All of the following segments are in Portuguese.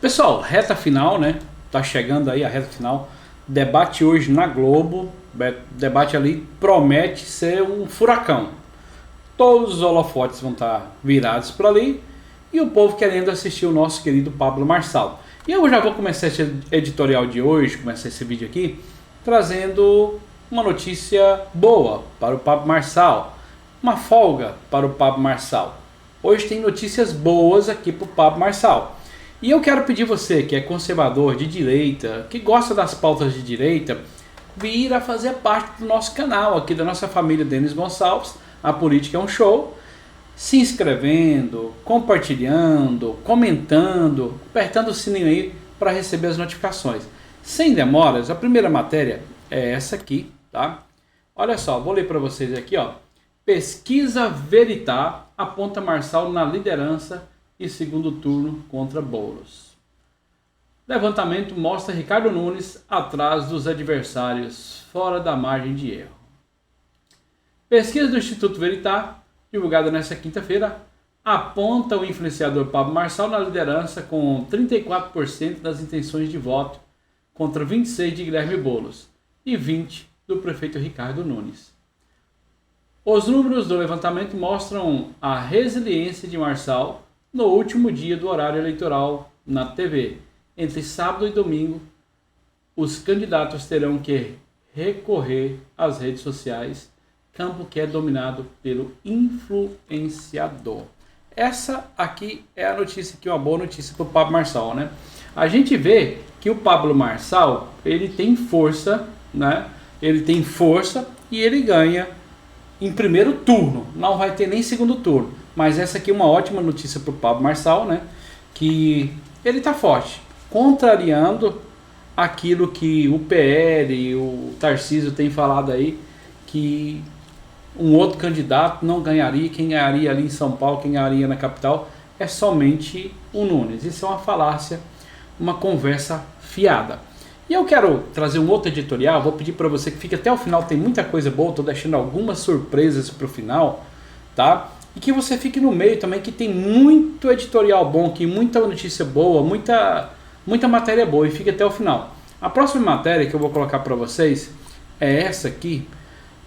Pessoal, reta final, né? Tá chegando aí a reta final. Debate hoje na Globo. Debate ali promete ser um furacão. Todos os holofotes vão estar virados para ali. E o povo querendo assistir o nosso querido Pablo Marçal. E eu já vou começar esse editorial de hoje, começar esse vídeo aqui, trazendo uma notícia boa para o Pablo Marçal. Uma folga para o Pablo Marçal. Hoje tem notícias boas aqui para o Pablo Marçal. E eu quero pedir você que é conservador de direita, que gosta das pautas de direita, vir a fazer parte do nosso canal, aqui da nossa família Denis Gonçalves, A Política é um Show, se inscrevendo, compartilhando, comentando, apertando o sininho aí para receber as notificações. Sem demoras, a primeira matéria é essa aqui, tá? Olha só, vou ler para vocês aqui, ó. Pesquisa Veritas aponta Marçal na liderança e segundo turno contra Boulos. Levantamento mostra Ricardo Nunes atrás dos adversários, fora da margem de erro. Pesquisa do Instituto Veritas, divulgada nesta quinta-feira, aponta o influenciador Pablo Marçal na liderança com 34% das intenções de voto, contra 26% de Guilherme Boulos e 20% do prefeito Ricardo Nunes. Os números do levantamento mostram a resiliência de Marçal no último dia do horário eleitoral na TV. Entre sábado e domingo, os candidatos terão que recorrer às redes sociais, campo que é dominado pelo influenciador. Essa aqui é a notícia, que é uma boa notícia para o Pablo Marçal, né? A gente vê que o Pablo Marçal, ele tem força, né? Ele tem força e ele ganha em primeiro turno, não vai ter nem segundo turno. Mas essa aqui é uma ótima notícia para o Pablo Marçal, né? Que ele está forte, contrariando aquilo que o PL e o Tarcísio têm falado aí, que um outro candidato não ganharia, quem ganharia ali em São Paulo, quem ganharia na capital, é somente o Nunes. Isso é uma falácia, uma conversa fiada. E eu quero trazer um outro editorial, vou pedir para você que fique até o final, tem muita coisa boa, estou deixando algumas surpresas para o final, tá? E que você fique no meio também, que tem muito editorial bom aqui, muita notícia boa, muita matéria boa, e fique até o final. A próxima matéria que eu vou colocar para vocês é essa aqui,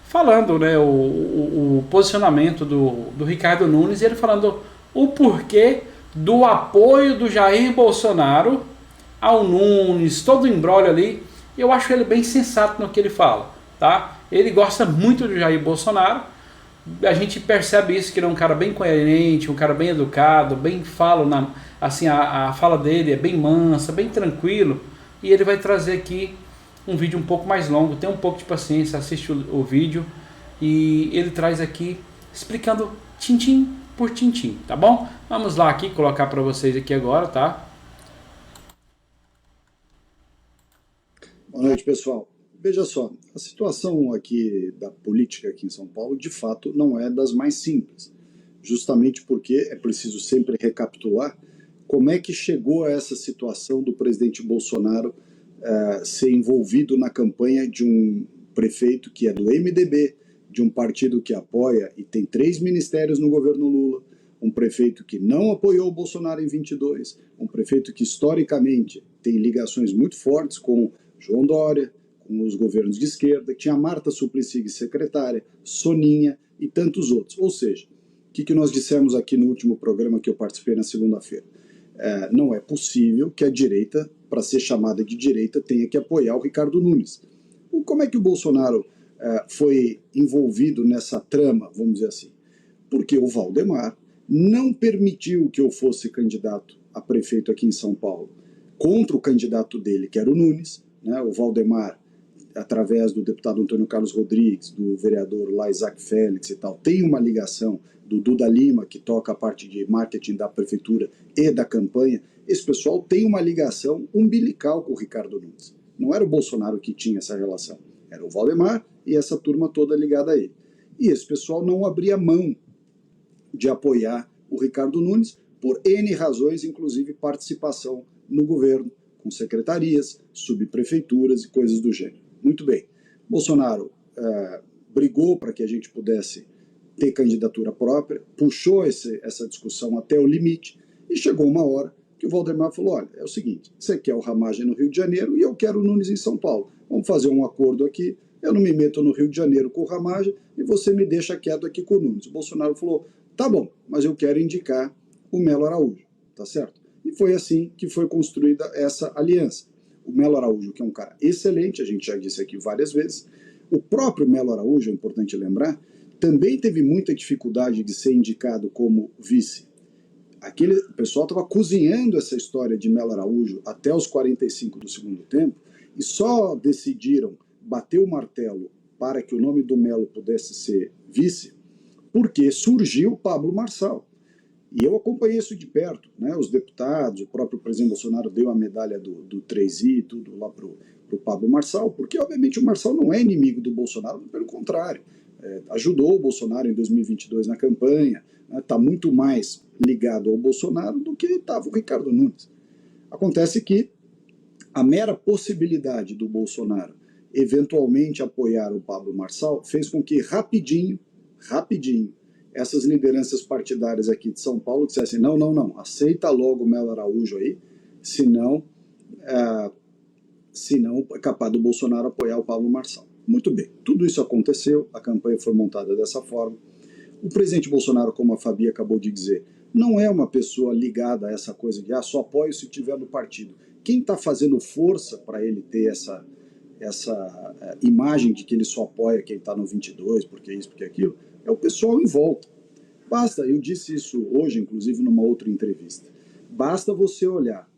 falando, né, o posicionamento do Ricardo Nunes, e ele falando o porquê do apoio do Jair Bolsonaro ao Nunes, todo o imbróglio ali. Eu acho ele bem sensato no que ele fala, tá? Ele gosta muito do Jair Bolsonaro, a gente percebe isso, que ele é um cara bem coerente, um cara bem educado, bem fala, assim, a fala dele é bem mansa, bem tranquilo, e ele vai trazer aqui um vídeo um pouco mais longo, tem um pouco de paciência, assiste o vídeo, e ele traz aqui, explicando tintim por tintim, tá bom? Vamos lá aqui, colocar para vocês aqui agora, tá? Boa noite, pessoal. Veja só, a situação aqui da política aqui em São Paulo, de fato, não é das mais simples. Justamente porque é preciso sempre recapitular como é que chegou a essa situação do presidente Bolsonaro ser envolvido na campanha de um prefeito que é do MDB, de um partido que apoia e tem 3 ministérios no governo Lula, um prefeito que não apoiou o Bolsonaro em 22, um prefeito que historicamente tem ligações muito fortes com João Dória, com os governos de esquerda, tinha a Marta Suplicy secretária, Soninha e tantos outros. Ou seja, o que nós dissemos aqui no último programa que eu participei na segunda-feira? Não é possível que a direita, para ser chamada de direita, tenha que apoiar o Ricardo Nunes. Como é que o Bolsonaro foi envolvido nessa trama, vamos dizer assim? Porque o Valdemar não permitiu que eu fosse candidato a prefeito aqui em São Paulo contra o candidato dele, que era o Nunes, né? O Valdemar, através do deputado Antônio Carlos Rodrigues, do vereador lá Isaac Félix e tal, tem uma ligação do Duda Lima, que toca a parte de marketing da prefeitura e da campanha. Esse pessoal tem uma ligação umbilical com o Ricardo Nunes. Não era o Bolsonaro que tinha essa relação, era o Valdemar e essa turma toda ligada a ele. E esse pessoal não abria mão de apoiar o Ricardo Nunes por N razões, inclusive participação no governo, com secretarias, subprefeituras e coisas do gênero. Muito bem. Bolsonaro brigou para que a gente pudesse ter candidatura própria, puxou essa discussão até o limite e chegou uma hora que o Valdemar falou, olha, é o seguinte, você quer o Ramagem no Rio de Janeiro e eu quero o Nunes em São Paulo. Vamos fazer um acordo aqui, eu não me meto no Rio de Janeiro com o Ramagem e você me deixa quieto aqui com o Nunes. O Bolsonaro falou, tá bom, mas eu quero indicar o Melo Araújo, tá certo? E foi assim que foi construída essa aliança. O Melo Araújo, que é um cara excelente, a gente já disse aqui várias vezes, o próprio Melo Araújo, é importante lembrar, também teve muita dificuldade de ser indicado como vice. O pessoal estava cozinhando essa história de Melo Araújo até os 45 do segundo tempo e só decidiram bater o martelo para que o nome do Melo pudesse ser vice porque surgiu Pablo Marçal. E eu acompanhei isso de perto, né? Os deputados, o próprio presidente Bolsonaro deu a medalha do 3i e tudo lá para o Pablo Marçal, porque obviamente o Marçal não é inimigo do Bolsonaro, pelo contrário. Ajudou o Bolsonaro em 2022 na campanha, está muito mais ligado ao Bolsonaro do que estava o Ricardo Nunes. Acontece que a mera possibilidade do Bolsonaro eventualmente apoiar o Pablo Marçal fez com que rapidinho, essas lideranças partidárias aqui de São Paulo dissessem, não, aceita logo o Melo Araújo aí, senão é capaz do Bolsonaro apoiar o Pablo Marçal. Muito bem, tudo isso aconteceu, a campanha foi montada dessa forma. O presidente Bolsonaro, como a Fabi acabou de dizer, não é uma pessoa ligada a essa coisa de só apoio se estiver no partido. Quem está fazendo força para ele ter essa imagem de que ele só apoia quem está no 22, porque isso, porque aquilo, é o pessoal em volta. Basta, eu disse isso hoje, inclusive, numa outra entrevista, basta você olhar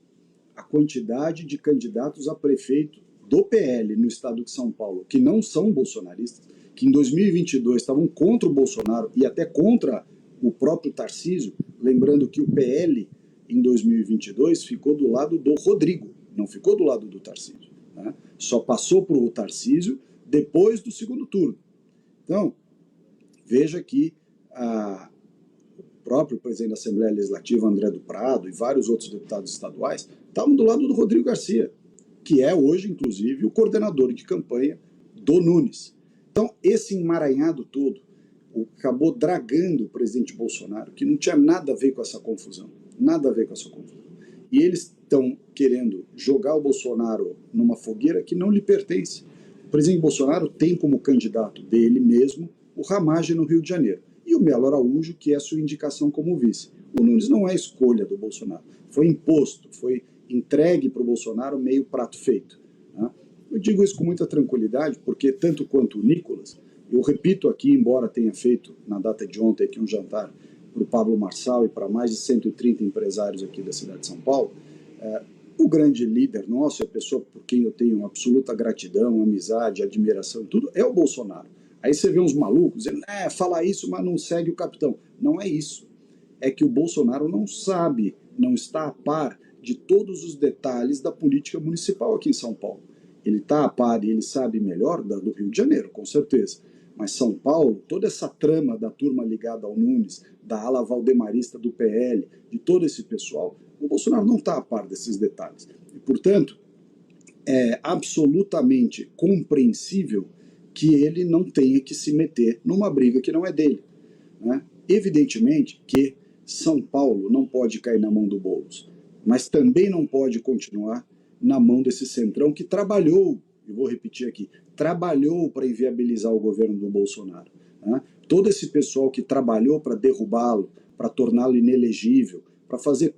a quantidade de candidatos a prefeito do PL no estado de São Paulo, que não são bolsonaristas, que em 2022 estavam contra o Bolsonaro e até contra o próprio Tarcísio, lembrando que o PL em 2022 ficou do lado do Rodrigo, não ficou do lado do Tarcísio, né? Só passou para o Tarcísio depois do segundo turno. Então, veja que o próprio presidente da Assembleia Legislativa, André do Prado, e vários outros deputados estaduais estavam do lado do Rodrigo Garcia, que é hoje, inclusive, o coordenador de campanha do Nunes. Então, esse emaranhado todo acabou dragando o presidente Bolsonaro, que não tinha nada a ver com essa confusão. Nada a ver com essa confusão. E eles estão querendo jogar o Bolsonaro numa fogueira que não lhe pertence. O presidente Bolsonaro tem como candidato dele mesmo o Ramagem no Rio de Janeiro. E o Melo Araújo, que é a sua indicação como vice. O Nunes não é escolha do Bolsonaro. Foi imposto, foi entregue para o Bolsonaro meio prato feito. Né? Eu digo isso com muita tranquilidade, porque tanto quanto o Nicolas, eu repito aqui, embora tenha feito na data de ontem aqui um jantar para o Pablo Marçal e para mais de 130 empresários aqui da cidade de São Paulo, o grande líder nosso, a pessoa por quem eu tenho absoluta gratidão, amizade, admiração, tudo, é o Bolsonaro. Aí você vê uns malucos dizendo, fala isso, mas não segue o capitão. Não é isso. É que o Bolsonaro não sabe, não está a par de todos os detalhes da política municipal aqui em São Paulo. Ele está a par e ele sabe melhor do Rio de Janeiro, com certeza. Mas São Paulo, toda essa trama da turma ligada ao Nunes, da ala valdemarista do PL, de todo esse pessoal, o Bolsonaro não está a par desses detalhes. E, portanto, é absolutamente compreensível que ele não tenha que se meter numa briga que não é dele. Né? Evidentemente que São Paulo não pode cair na mão do Boulos, mas também não pode continuar na mão desse centrão que trabalhou, eu vou repetir aqui, trabalhou para inviabilizar o governo do Bolsonaro. Né? Todo esse pessoal que trabalhou para derrubá-lo, para torná-lo inelegível, para fazer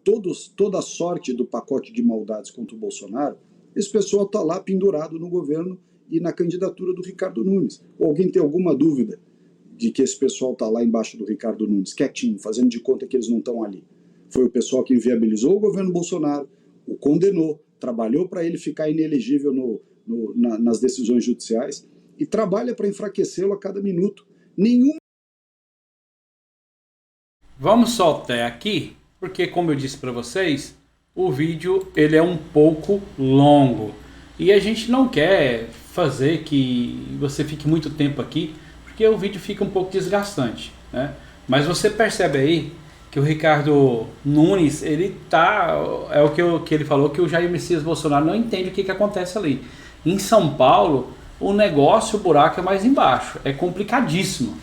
toda a sorte do pacote de maldades contra o Bolsonaro, esse pessoal está lá pendurado no governo e na candidatura do Ricardo Nunes. Ou alguém tem alguma dúvida de que esse pessoal está lá embaixo do Ricardo Nunes, quietinho, fazendo de conta que eles não estão ali? Foi o pessoal que inviabilizou o governo Bolsonaro, o condenou, trabalhou para ele ficar inelegível nas decisões judiciais e trabalha para enfraquecê-lo a cada minuto. Vamos só até aqui, porque como eu disse para vocês, o vídeo ele é um pouco longo e a gente não quer fazer que você fique muito tempo aqui, porque o vídeo fica um pouco desgastante, né? Mas você percebe aí que o Ricardo Nunes, ele tá, é o que ele falou, que o Jair Messias Bolsonaro não entende o que acontece ali. Em São Paulo, o negócio, o buraco é mais embaixo, é complicadíssimo.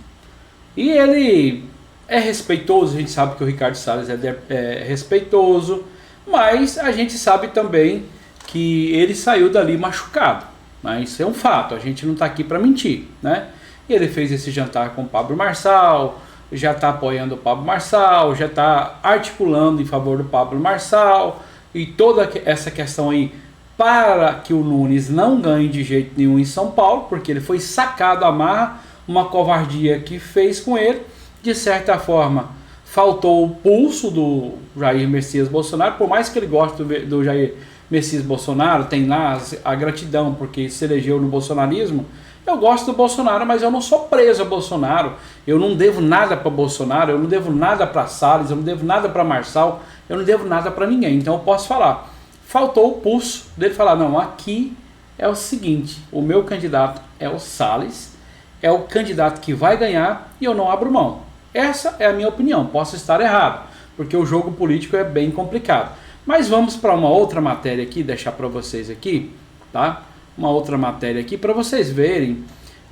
E ele é respeitoso, a gente sabe que o Ricardo Salles é respeitoso, mas a gente sabe também que ele saiu dali machucado. Mas isso é um fato, a gente não está aqui para mentir, né? Ele fez esse jantar com o Pablo Marçal, já está apoiando o Pablo Marçal, já está articulando em favor do Pablo Marçal, e toda essa questão aí para que o Nunes não ganhe de jeito nenhum em São Paulo, porque ele foi sacado à marra, uma covardia que fez com ele, de certa forma faltou o pulso do Jair Messias Bolsonaro, por mais que ele goste do Jair Messias Bolsonaro, tem lá a gratidão porque se elegeu no bolsonarismo. Eu gosto do Bolsonaro, mas eu não sou preso a Bolsonaro, eu não devo nada para Bolsonaro, eu não devo nada para Salles, eu não devo nada para Marçal, eu não devo nada para ninguém, então eu posso falar. Faltou o pulso dele falar, não, aqui é o seguinte, o meu candidato é o Salles, é o candidato que vai ganhar e eu não abro mão. Essa é a minha opinião, posso estar errado, porque o jogo político é bem complicado. Mas vamos para uma outra matéria aqui, deixar para vocês aqui, tá? Uma outra matéria aqui para vocês verem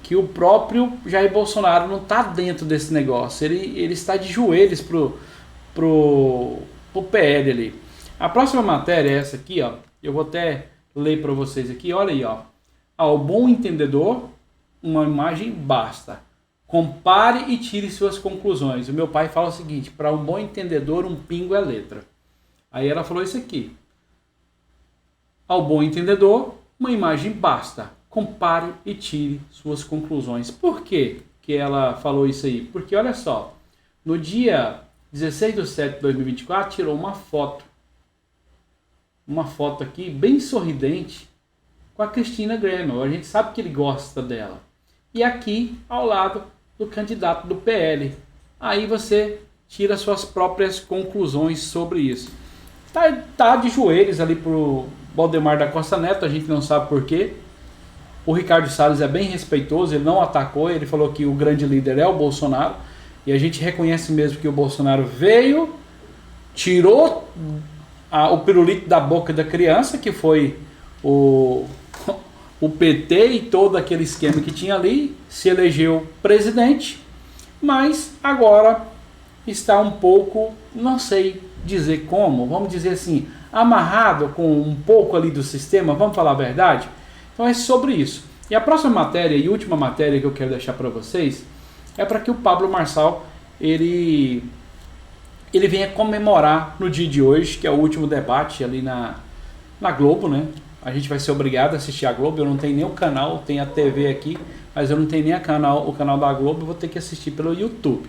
que o próprio Jair Bolsonaro não está dentro desse negócio, ele está de joelhos pro PL ali. A próxima matéria é essa aqui, ó. Eu vou até ler para vocês aqui, olha aí, ó. Ao bom entendedor, uma imagem basta. Compare e tire suas conclusões. O meu pai fala o seguinte, para um bom entendedor, um pingo é letra. Aí ela falou isso aqui. Ao bom entendedor, uma imagem basta. Compare e tire suas conclusões. Por quê que ela falou isso aí? Porque olha só, no dia 16/7/2024 tirou uma foto aqui bem sorridente com a Cristina Grêmio. A gente sabe que ele gosta dela. E aqui ao lado do candidato do PL. Aí você tira suas próprias conclusões sobre isso. Tá de joelhos ali pro Valdemar da Costa Neto, a gente não sabe por quê. O Ricardo Salles é bem respeitoso, ele não atacou, ele falou que o grande líder é o Bolsonaro. E a gente reconhece mesmo que o Bolsonaro veio, tirou o pirulito da boca da criança, que foi o PT e todo aquele esquema que tinha ali, se elegeu presidente, mas agora está um pouco, não sei dizer como, vamos dizer assim, amarrado com um pouco ali do sistema, vamos falar a verdade? Então é sobre isso. E a próxima matéria e última matéria que eu quero deixar para vocês é para que o Pablo Marçal ele venha comemorar no dia de hoje, que é o último debate ali na Globo, né? A gente vai ser obrigado a assistir a Globo, eu não tenho nem o canal, tem a TV aqui, mas eu não tenho nem o canal da Globo, eu vou ter que assistir pelo YouTube.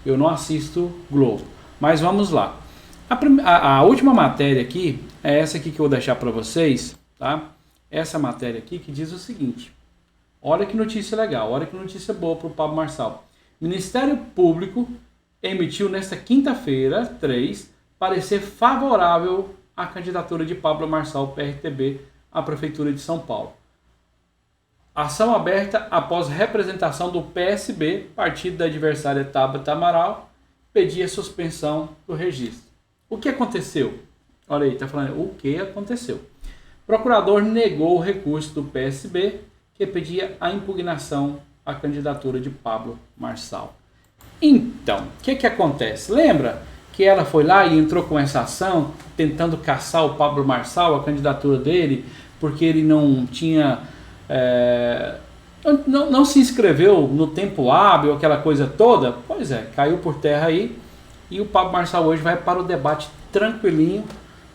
Eu não assisto Globo. Mas vamos lá. A última matéria aqui é essa aqui que eu vou deixar para vocês, tá? Essa matéria aqui que diz o seguinte. Olha que notícia legal, olha que notícia boa para o Pablo Marçal. Ministério Público emitiu nesta quinta-feira, 3, parecer favorável à candidatura de Pablo Marçal, PRTB, à Prefeitura de São Paulo. Ação aberta após representação do PSB, partido da adversária Tabata Amaral, pedia suspensão do registro. O que aconteceu? Olha aí, tá falando o que aconteceu. O procurador negou o recurso do PSB, que pedia a impugnação à candidatura de Pablo Marçal. Então, o que acontece? Lembra que ela foi lá e entrou com essa ação, tentando caçar o Pablo Marçal, a candidatura dele, porque ele não tinha... não se inscreveu no tempo hábil, aquela coisa toda? Pois é, caiu por terra aí. E o Pablo Marçal hoje vai para o debate tranquilinho,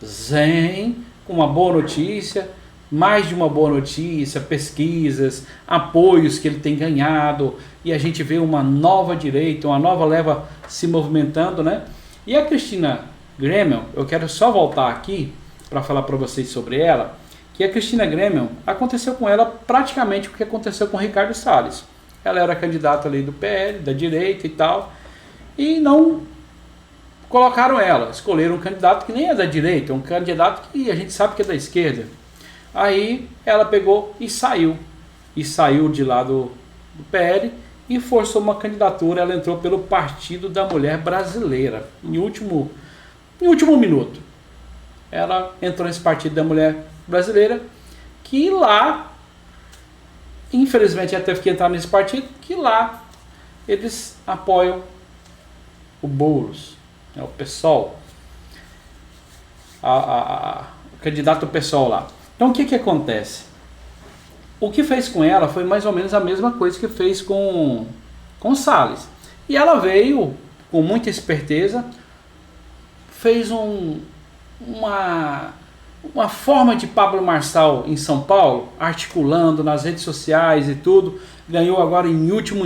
zen, com uma boa notícia, mais de uma boa notícia, pesquisas, apoios que ele tem ganhado, e a gente vê uma nova direita, uma nova leva se movimentando, né? E a Cristina Grêmio, eu quero só voltar aqui para falar para vocês sobre ela, que a Cristina Grêmio, aconteceu com ela praticamente o que aconteceu com o Ricardo Salles. Ela era candidata ali do PL, da direita e tal, e não colocaram ela, escolheram um candidato que nem é da direita, um candidato que a gente sabe que é da esquerda. Aí ela pegou e saiu de lá do PL e forçou uma candidatura. Ela entrou pelo Partido da Mulher Brasileira, em último minuto. Ela entrou nesse Partido da Mulher Brasileira, que lá, infelizmente ela teve que entrar nesse partido, que lá eles apoiam o Boulos, o PSOL. o candidato pessoal lá. Então o que acontece? O que fez com ela foi mais ou menos a mesma coisa que fez com Salles. E ela veio com muita esperteza, fez uma forma de Pablo Marçal em São Paulo, articulando nas redes sociais e tudo. Ganhou agora em último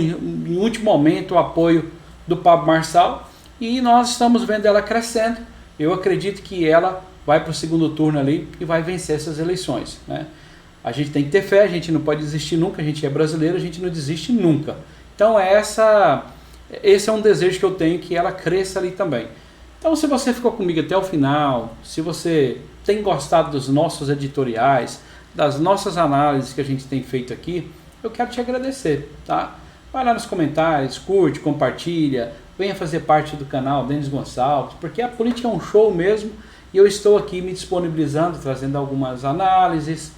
momento o apoio do Pablo Marçal e nós estamos vendo ela crescendo. Eu acredito que ela vai para o segundo turno ali e vai vencer essas eleições, né? A gente tem que ter fé, a gente não pode desistir nunca, a gente é brasileiro, a gente não desiste nunca. Então esse é um desejo que eu tenho, que ela cresça ali também. Então se você ficou comigo até o final, se você tem gostado dos nossos editoriais, das nossas análises que a gente tem feito aqui, eu quero te agradecer, tá? Vai lá nos comentários, curte, compartilha, venha fazer parte do canal Denis Gonçalves, porque a política é um show mesmo e eu estou aqui me disponibilizando, trazendo algumas análises.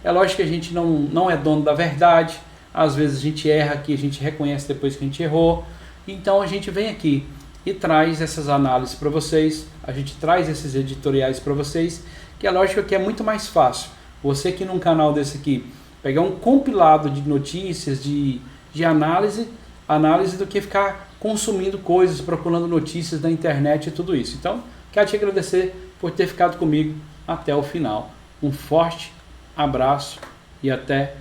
É lógico que a gente não é dono da verdade, às vezes a gente erra aqui, a gente reconhece depois que a gente errou, então a gente vem aqui e traz essas análises para vocês, a gente traz esses editoriais para vocês, que é lógico que é muito mais fácil. Você que num canal desse aqui, pegar um compilado de notícias, de análise do que ficar consumindo coisas, procurando notícias na internet e tudo isso. Então, quero te agradecer por ter ficado comigo até o final. Um forte abraço e até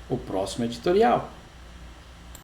o próximo editorial.